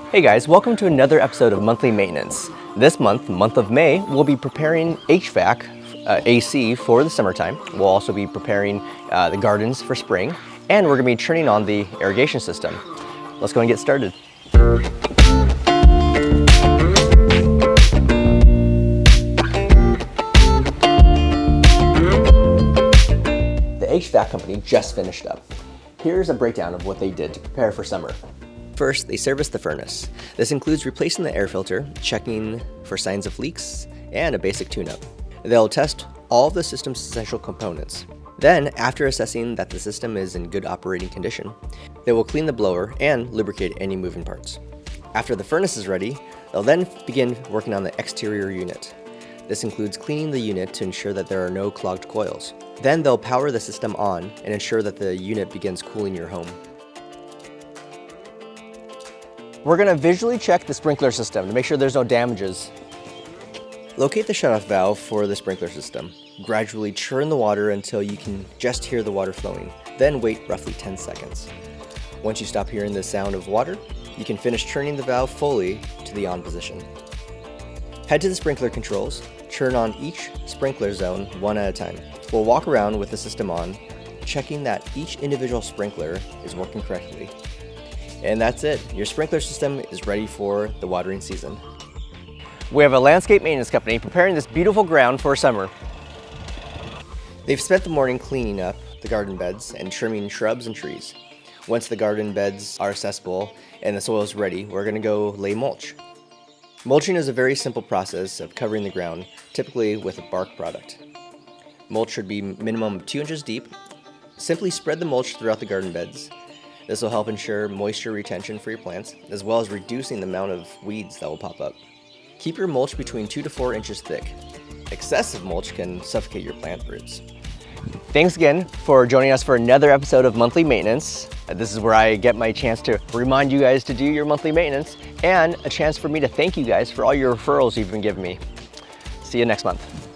Hey guys, welcome to another episode of Monthly Maintenance. This month, month of May, we'll be preparing HVAC, AC for the summertime. We'll also be preparing the gardens for spring, and we're gonna be turning on the irrigation system. Let's go and get started. The HVAC company just finished up. Here's a breakdown of what they did to prepare for summer. First, they service the furnace. This includes replacing the air filter, checking for signs of leaks, and a basic tune-up. They'll test all of the system's essential components. Then, after assessing that the system is in good operating condition, they will clean the blower and lubricate any moving parts. After the furnace is ready, they'll then begin working on the exterior unit. This includes cleaning the unit to ensure that there are no clogged coils. Then they'll power the system on and ensure that the unit begins cooling your home. We're gonna visually check the sprinkler system to make sure there's no damages. Locate the shutoff valve for the sprinkler system. Gradually churn the water until you can just hear the water flowing. Then wait roughly 10 seconds. Once you stop hearing the sound of water, you can finish turning the valve fully to the on position. Head to the sprinkler controls, turn on each sprinkler zone one at a time. We'll walk around with the system on, checking that each individual sprinkler is working correctly. And that's it. Your sprinkler system is ready for the watering season. We have a landscape maintenance company preparing this beautiful ground for summer. They've spent the morning cleaning up the garden beds and trimming shrubs and trees. Once the garden beds are accessible and the soil is ready, we're going to go lay mulch. Mulching is a very simple process of covering the ground, typically with a bark product. Mulch should be minimum 2 inches deep. Simply spread the mulch throughout the garden beds. This will help ensure moisture retention for your plants, as well as reducing the amount of weeds that will pop up. Keep your mulch between 2 to 4 inches thick. Excessive mulch can suffocate your plant roots. Thanks again for joining us for another episode of Monthly Maintenance. This is where I get my chance to remind you guys to do your monthly maintenance, and a chance for me to thank you guys for all your referrals you've been giving me. See you next month.